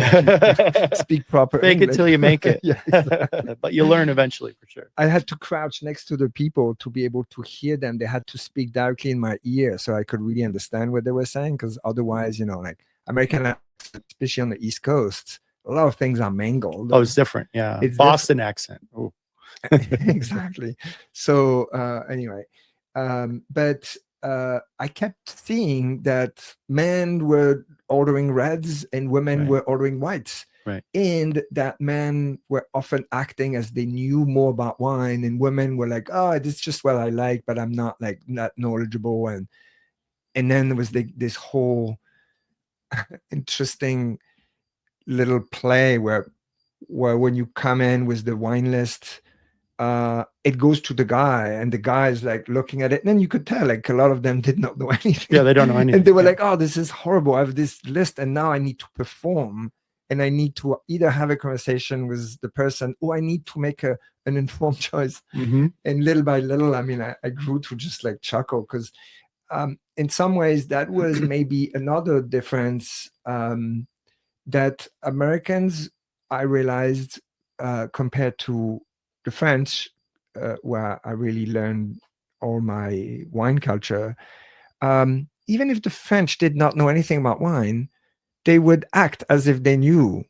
C: speak proper
B: Fake
C: English.
B: it till you make it.
C: Yeah, exactly.
B: But you learn eventually, for sure.
C: I had to crouch next to the people to be able to hear them. They had to speak directly in my ear so I could really understand what they were saying, because otherwise, you know, like American accent, especially on the East Coast, a lot of things are mangled.
B: Oh, it's different. Yeah. It's Boston accent. Ooh.
C: Exactly. So anyway, but I kept seeing that men were ordering reds and women were ordering whites.
B: Right.
C: And that men were often acting as they knew more about wine, and women were like, "Oh, this is just what I like, but I'm not like not knowledgeable." And then there was this whole interesting little play where when you come in with the wine list, it goes to the guy, and the guy is like looking at it, and then you could tell like a lot of them did not know anything.
B: Yeah, they don't know anything.
C: And they were like, "Oh, this is horrible. I have this list, and now I need to perform, and I need to either have a conversation with the person, or I need to make an informed choice." And little by little, I mean, I grew to just like chuckle, because in some ways that was maybe another difference, that Americans, I realized, compared to the French, where I really learned all my wine culture, even if the French did not know anything about wine, they would act as if they knew.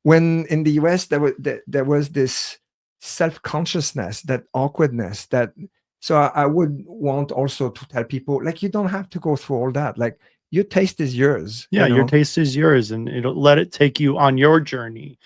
C: When in the US, there was this self-consciousness, that awkwardness, that, so I would want also to tell people, like, you don't have to go through all that. Like, your taste is yours.
B: Yeah,
C: you know?
B: your taste is yours, and let it take you on your journey.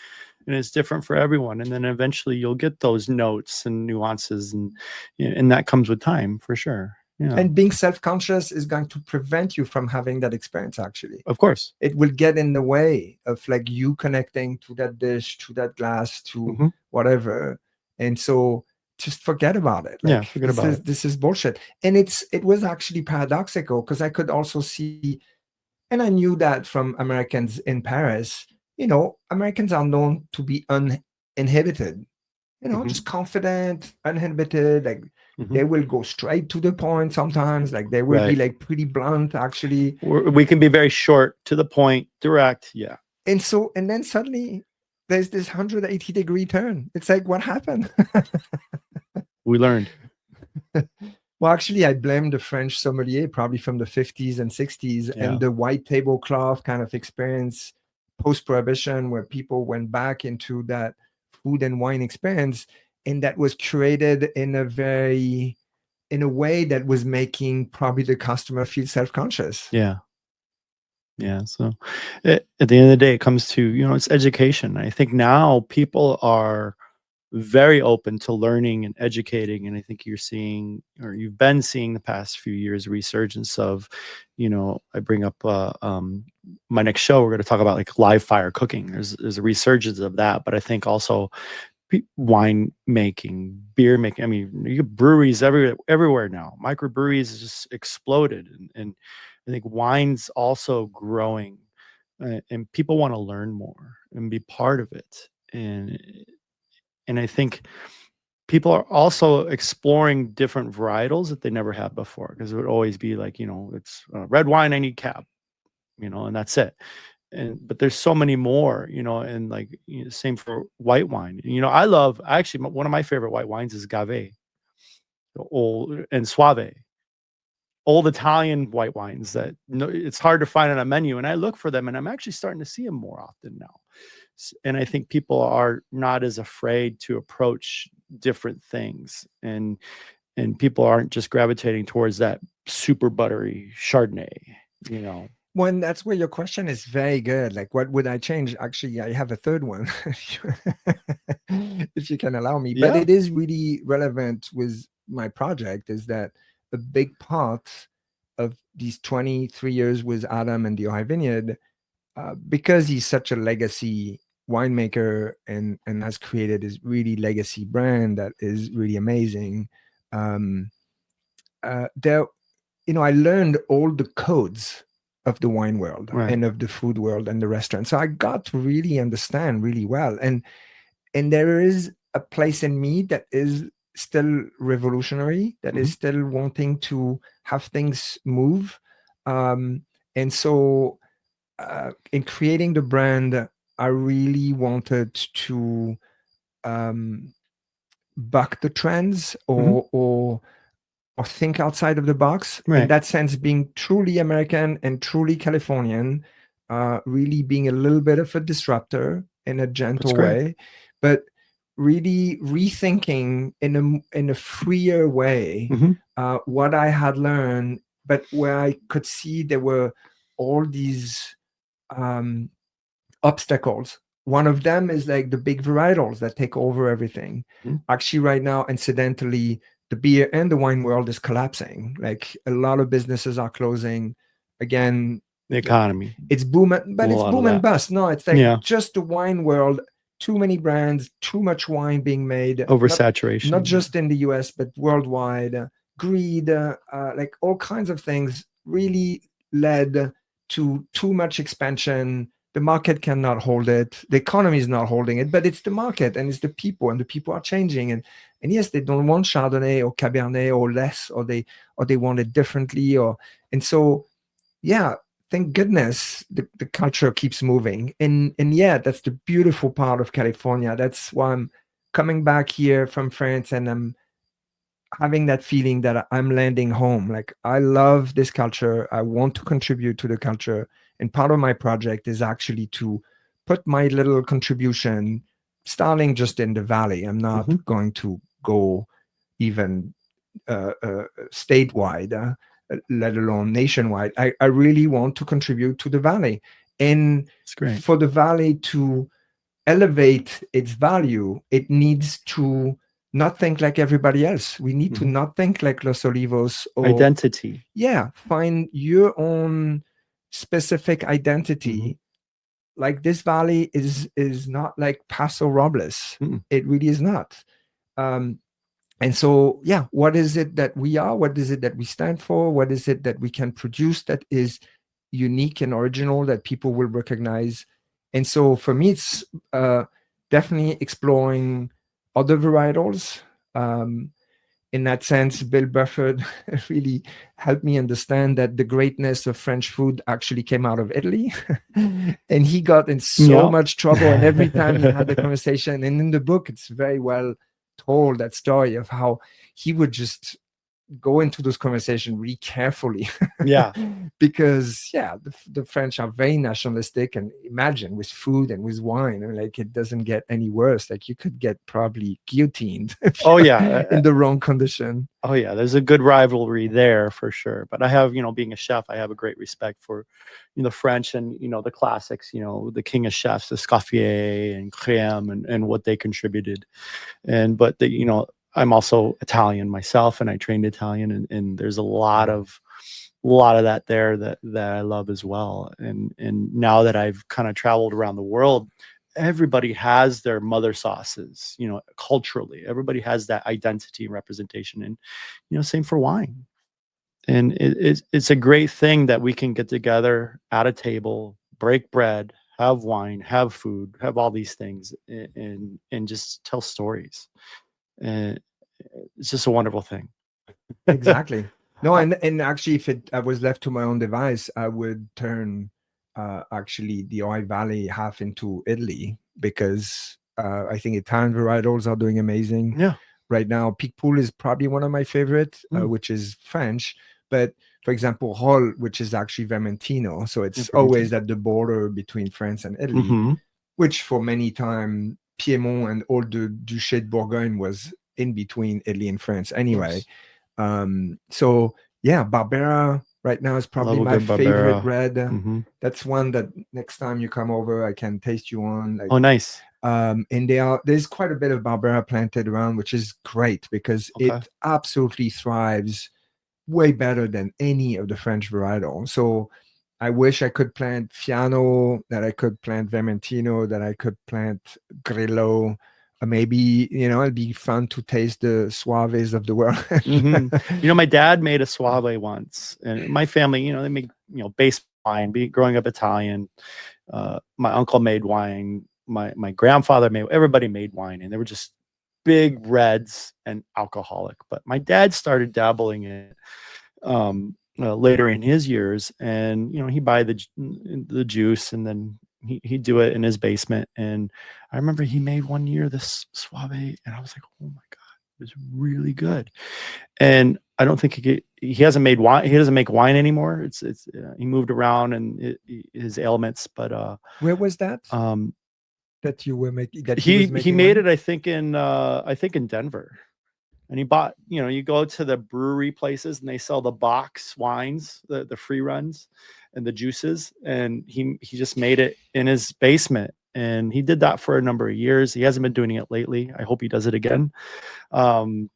B: and it's different for everyone. And then eventually you'll get those notes and nuances, and that comes with time for sure. Yeah.
C: And being self-conscious is going to prevent you from having that experience. Actually,
B: of course,
C: it will get in the way of like you connecting to that dish, to that glass, to whatever. And so just forget about it. Like,
B: forget about it.
C: This is bullshit. And it was actually paradoxical, because I could also see, and I knew that from Americans in Paris, Americans are known to be uninhibited, just confident, uninhibited. Like they will go straight to the point sometimes. Like they will be like pretty blunt, actually.
B: We can be very short, to the point, direct. Yeah.
C: And then suddenly there's this 180-degree turn. It's like, what happened?
B: We learned.
C: Well, actually, I blame the French sommelier, probably from the 50s and 60s, and the white tablecloth kind of experience post-prohibition, where people went back into that food and wine experience, and that was curated in a way that was making probably the customer feel self-conscious.
B: Yeah. So at the end of the day, it comes to, it's education. I think now people are very open to learning and educating, and I think you're seeing, or you've been seeing the past few years, resurgence of, I bring up my next show, we're going to talk about like live fire cooking. There's a resurgence of that, but I think also wine making, beer making. I mean, you get breweries everywhere now. Microbreweries has just exploded, and I think wine's also growing, and people want to learn more and be part of it. And I think people are also exploring different varietals that they never had before, because it would always be like, it's red wine, I need cab, and that's it. But there's so many more, and like, same for white wine. Actually, one of my favorite white wines is Gave, old and Soave, old Italian white wines that it's hard to find on a menu. And I look for them, and I'm actually starting to see them more often now. And I think people are not as afraid to approach different things, and people aren't just gravitating towards that super buttery Chardonnay,
C: Well, that's where your question is very good. Like, what would I change? Actually, I have a third one, if you can allow me. But it is really relevant with my project, is that a big part of these 23 years with Adam and the Ojai Vineyard, because he's such a legacy winemaker and has created this really legacy brand that is really amazing. I learned all the codes of the wine world and of the food world and the restaurant. So I got to really understand really well. And there is a place in me that is still revolutionary, that is still wanting to have things move. And so in creating the brand, I really wanted to buck the trends or think outside of the box. In that sense, being truly American and truly Californian, really being a little bit of a disruptor in a gentle way, but really rethinking in a freer way what I had learned, but where I could see there were all these obstacles. One of them is like the big varietals that take over everything. Actually, right now, incidentally, the beer and the wine world is collapsing. Like, a lot of businesses are closing. Again,
B: the economy,
C: it's boom, but it's boom and bust. No, it's like just the wine world. Too many brands, too much wine being made.
B: Oversaturation.
C: Not just in the US, but worldwide. Greed, like all kinds of things really led to too much expansion. The market cannot hold it. The economy is not holding it, but it's the market and it's the people, and the people are changing. And yes, they don't want Chardonnay or Cabernet or less, or they want it differently. And so, yeah, thank goodness the culture keeps moving. And yeah, that's the beautiful part of California. That's why I'm coming back here from France, and I'm having that feeling that I'm landing home. Like, I love this culture. I want to contribute to the culture. And part of my project is actually to put my little contribution, starting just in the Valley. I'm not going to go even statewide, let alone nationwide. I really want to contribute to the Valley, and for the Valley to elevate its value, it needs to not think like everybody else. We need to not think like Los Olivos, or
B: identity.
C: find your own specific identity. Like this valley is not like Paso Robles. It really is not. And so, what is it that we are? What is it that we stand for? What is it that we can produce that is unique and original that people will recognize? And so for me, it's definitely exploring other varietals. In that sense, Bill Buford really helped me understand that the greatness of French food actually came out of Italy. And he got in so much trouble. And every time he had the conversation, and in the book, it's very well told, that story of how he would just go into those conversations really carefully. Because the French are very nationalistic, and imagine with food and with wine, I mean, like, it doesn't get any worse. Like, you could get probably guillotined in the wrong condition.
B: There's a good rivalry there for sure. But I have, being a chef, I have a great respect for the French and the classics, the king of chefs, Escoffier and Crème, and what they contributed. But I'm also Italian myself, and I trained Italian, and there's a lot of that there that I love as well. And now that I've kind of traveled around the world, everybody has their mother sauces, culturally. Everybody has that identity and representation, and same for wine. And it's a great thing that we can get together at a table, break bread, have wine, have food, have all these things, and just tell stories. And it's just a wonderful thing.
C: Exactly. No, and actually, if I was left to my own device, I would turn actually the Ojai Valley half into Italy, because I think Italian varietals are doing amazing. Right now, Picpoul is probably one of my favorite, which is French. But for example, Rolle, which is actually Vermentino, so it's always at the border between France and Italy, which for many time Piedmont and all the Duché de Bourgogne was in between Italy and France anyway. So Barbera right now is probably my favorite red. That's one that next time you come over, I can taste you on. Like,
B: nice.
C: And there's quite a bit of Barbera planted around, which is great, because it absolutely thrives way better than any of the French varietal. So I wish I could plant Fiano, that I could plant Vermentino, that I could plant Grillo. Maybe, it'd be fun to taste the Soaves of the world.
B: My dad made a Soave once, and my family, they make, base wine. Growing up Italian, my uncle made wine. My grandfather everybody made wine, and they were just big reds and alcoholic. But my dad started dabbling in it later in his years, and he'd buy the juice, and then he'd do it in his basement. And I remember he made one year this Soave, and I was like, oh my god, it was really good. And I don't think he hasn't made wine. He doesn't make wine anymore. It's he moved around and his ailments. But
C: where was that? That you were making? That
B: he made
C: wine?
B: it, I think in Denver. And he bought, you go to the brewery places and they sell the box wines, the free runs and the juices. And he just made it in his basement. And he did that for a number of years. He hasn't been doing it lately. I hope he does it again.
C: I've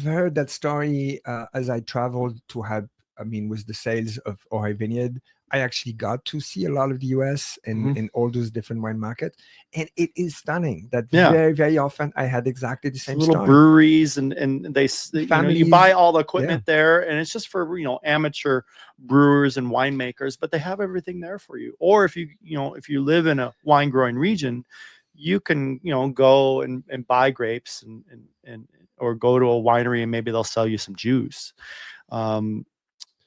C: heard that story as I traveled to help, with the sales of Ojai Vineyard. I actually got to see a lot of the US and in all those different wine markets. And it is stunning that very, very often I had exactly the same
B: little
C: story.
B: breweries and they you buy all the equipment there, and it's just for, amateur brewers and winemakers, but they have everything there for you. Or if you live in a wine growing region, you can, go and buy grapes and or go to a winery and maybe they'll sell you some juice.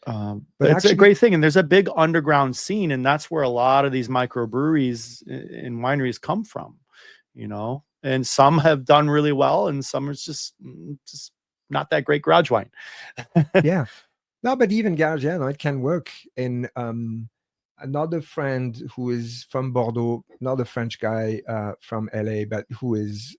B: But it's a great thing, and there's a big underground scene, and that's where a lot of these microbreweries and wineries come from, and some have done really well, and some is just not that great garage wine.
C: No, but even garage, it can work. And another friend who is from Bordeaux, another French guy from LA, but who is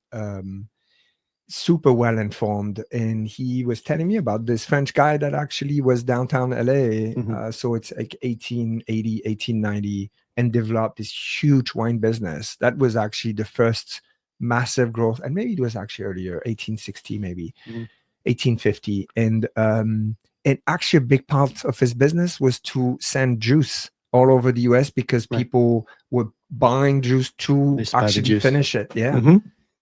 C: super well informed, and he was telling me about this French guy that actually was downtown LA. So it's like 1880, 1890, and developed this huge wine business. That was actually the first massive growth, and maybe it was actually earlier, 1860, maybe 1850. And actually a big part of his business was to send juice all over the US because people were buying juice to actually finish it. Yeah.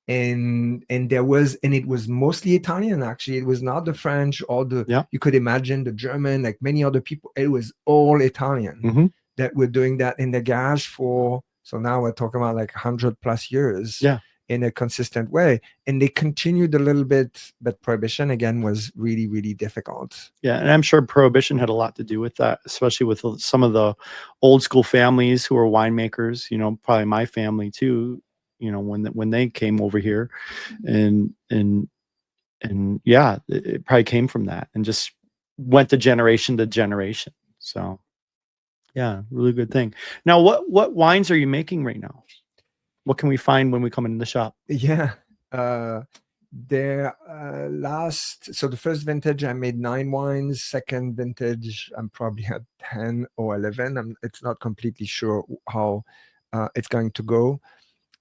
C: And there was, and it was mostly Italian, actually. It was not the French or the you could imagine the German, like many other people. It was all Italian that were doing that in the garage for, so now we're talking about like 100+ years in a consistent way. And they continued a little bit, but Prohibition again was really, really difficult.
B: Yeah, and I'm sure Prohibition had a lot to do with that, especially with some of the old school families who were winemakers, you know, probably my family too, you know, when they came over here, and yeah, it probably came from that and just went to generation. So yeah, really good thing. Now, what wines are you making right now? What can we find when we come into the shop?
C: Yeah. Their so the first vintage I made 9 wines. Second vintage I'm probably at 10 or 11. It's not completely sure how it's going to go.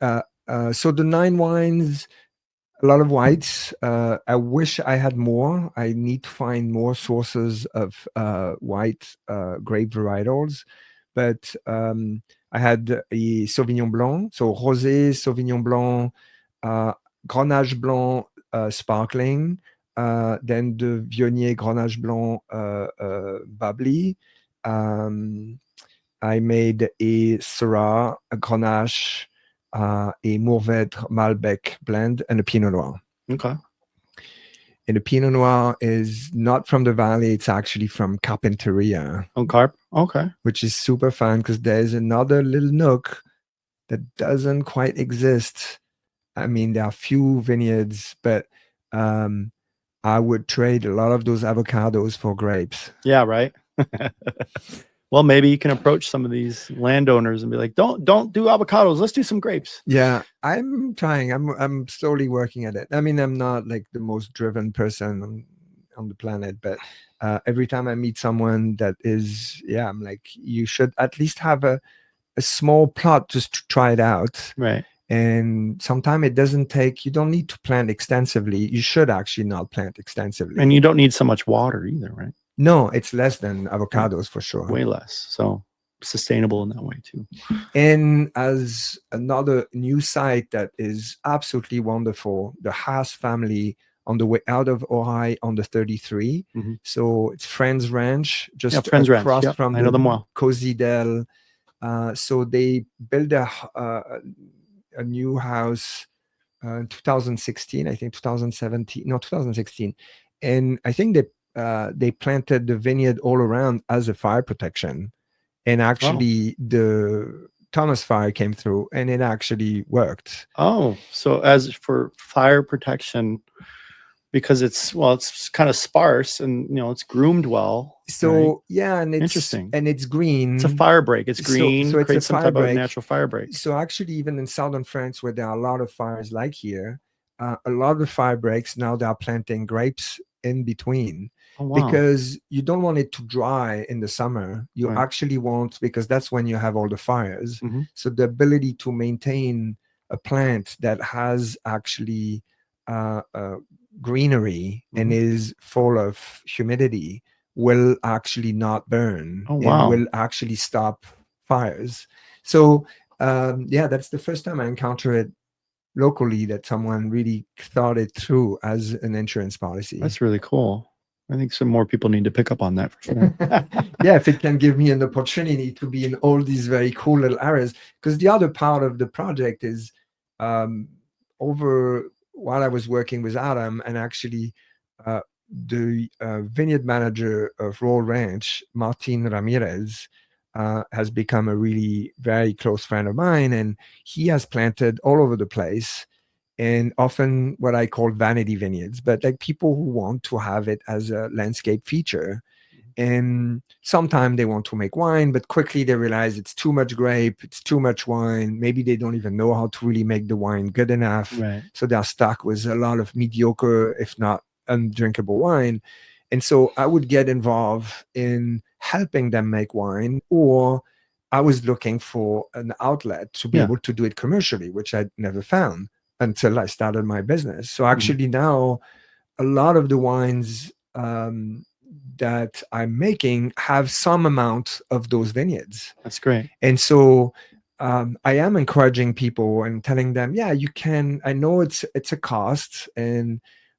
C: So the 9 wines, a lot of whites. I wish I had more. I need to find more sources of white grape varietals. But I had a Sauvignon Blanc, so Rosé, Sauvignon Blanc, Grenache Blanc sparkling, then the Viognier Grenache Blanc bubbly. I made a Syrah, a Grenache, a Mourvèdre Malbec blend, and a Pinot Noir.
B: Okay.
C: And the Pinot Noir is not from the valley; it's actually from Carpinteria.
B: Oh, Carp. Okay.
C: Which is super fun because there's another little nook that doesn't quite exist. I mean, there are few vineyards, but I would trade a lot of those avocados for grapes.
B: Yeah, right. Well, maybe you can approach some of these landowners and be like, don't do avocados. Let's do some grapes.
C: Yeah, I'm trying. I'm slowly working at it. I mean, I'm not like the most driven person on the planet, but every time I meet someone that is, I'm like, you should at least have a small plot just to try it out.
B: Right.
C: And sometimes it doesn't take, you don't need to plant extensively. You should actually not plant extensively.
B: And you don't need so much water either, right?
C: No, it's less than avocados for sure.
B: Way less. So sustainable in that way too.
C: And as another new site that is absolutely wonderful, the Haas family on the way out of Ojai on the 33. So it's Friends Ranch, just across from the Cozy Dell. So they built a new house in 2016, I think 2016. And I think they planted the vineyard all around as a fire protection. And actually the Thomas fire came through and it actually worked.
B: Oh, so as for fire protection, because it's kind of sparse and it's groomed well.
C: So right? And it's
B: interesting.
C: And it's green.
B: It's a fire break. It's green.
C: So it's
B: creates some type of natural fire break.
C: So actually, even in southern France, where there are a lot of fires like here, a lot of fire breaks now they are planting grapes in between.
B: Oh, wow.
C: Because you don't want it to dry in the summer. You actually want, because that's when you have all the fires. So the ability to maintain a plant that has actually greenery and is full of humidity will actually not burn and will actually stop fires. So that's the first time I encountered it locally, that someone really thought it through as an insurance policy.
B: That's really cool. I think some more people need to pick up on that for sure.
C: If it can give me an opportunity to be in all these very cool little areas. Because the other part of the project is over while I was working with Adam, and actually the vineyard manager of Roll Ranch, Martin Ramirez, has become a really very close friend of mine, and he has planted all over the place, and often what I call vanity vineyards, but like people who want to have it as a landscape feature. And sometimes they want to make wine, but quickly they realize it's too much grape, it's too much wine. Maybe they don't even know how to really make the wine good enough.
B: Right.
C: So they're stuck with a lot of mediocre, if not undrinkable wine. And so I would get involved in helping them make wine, or I was looking for an outlet to be able to do it commercially, which I'd never found until I started my business. So actually now a lot of the wines that I'm making have some amount of those vineyards.
B: That's great.
C: And so I am encouraging people and telling them, yeah, you can. I know it's a cost,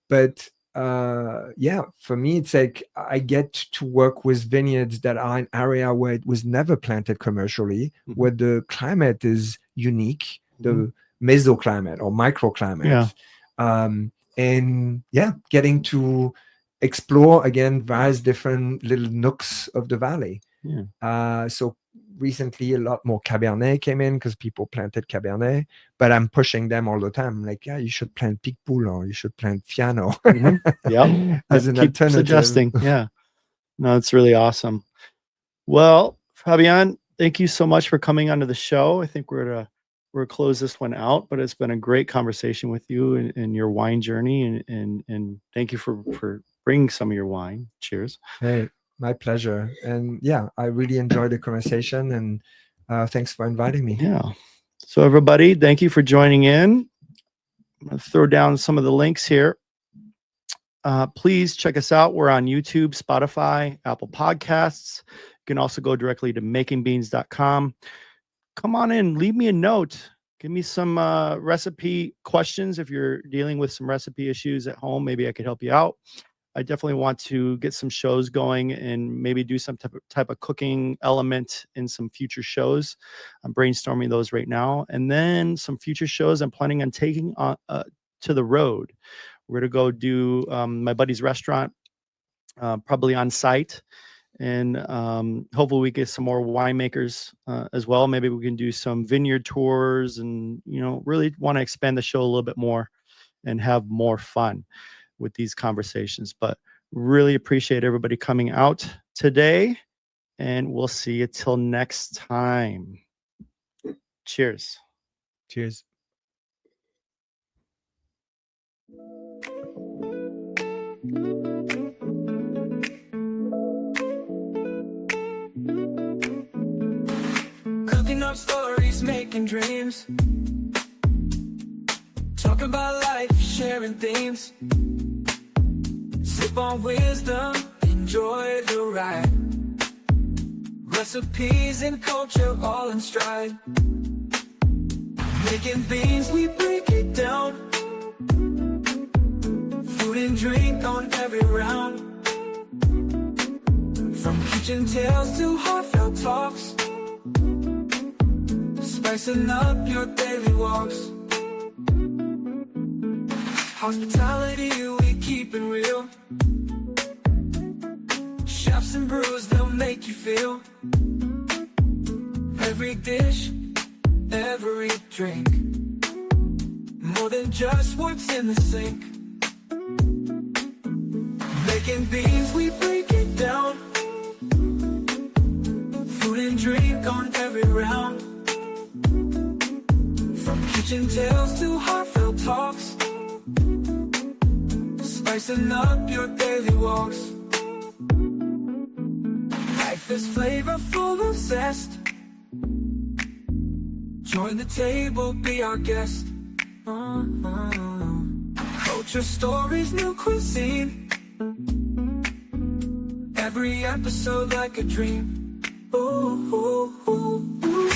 C: but for me, it's like I get to work with vineyards that are in area where it was never planted commercially, where the climate is unique, the mesoclimate or microclimate. Getting to explore again various different little nooks of the valley. So recently a lot more Cabernet came in because people planted Cabernet, but I'm pushing them all the time. Like, you should plant Picpoul or you should plant Fiano as an alternative.
B: Suggesting. Yeah. No, it's really awesome. Well, Fabien, thank you so much for coming onto the show. I think we're gonna close this one out, but it's been a great conversation with you and your wine journey, and thank you for bringing some of your wine. Cheers.
C: Hey, my pleasure. And I really enjoyed the conversation, and thanks for inviting me.
B: Yeah. So everybody, thank you for joining in. I'm going to throw down some of the links here. Please check us out. We're on YouTube, Spotify, Apple Podcasts. You can also go directly to makingbeans.com. Come on in, leave me a note. Give me some recipe questions. If you're dealing with some recipe issues at home, maybe I could help you out. I definitely want to get some shows going and maybe do some type of cooking element in some future shows. I'm brainstorming those right now. And then some future shows I'm planning on taking on to the road. We're going to go do my buddy's restaurant, probably on site. And hopefully we get some more winemakers as well. Maybe we can do some vineyard tours and, really want to expand the show a little bit more and have more fun with these conversations. But really appreciate everybody coming out today, and we'll see you till next time. Cheers.
C: Cheers.
A: Cooking up stories, making dreams, talking about life, sharing themes. Sip on wisdom, enjoy the ride. Recipes and culture all in stride. Making beans, we break it down. Food and drink on every round. From kitchen tales to heartfelt talks, spicing up your daily walks. Hospitality, we keep it real. Chefs and brews, they'll make you feel. Every dish, every drink, more than just what's in the sink. Making beans, we break it down. Food and drink on every round. From kitchen tales to heartfelt talks, spicing up your daily walks. Life is flavorful of zest. Join the table, be our guest. Culture, stories, new cuisine. Every episode like a dream. Ooh, ooh, ooh, ooh.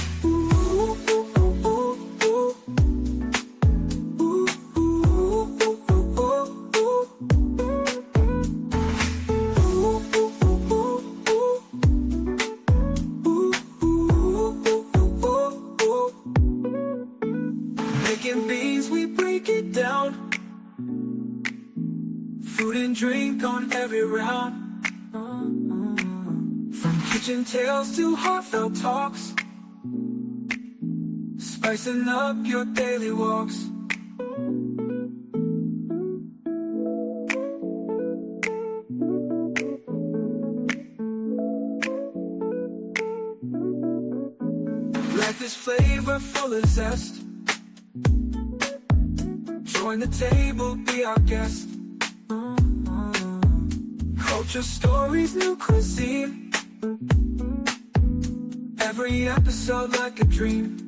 A: Drink on every round. From kitchen tales to heartfelt talks, spicing up your daily walks. Life is flavorful of zest. Join the table, be our guest. Culture, stories, new cuisine. Every Every episode like a dream.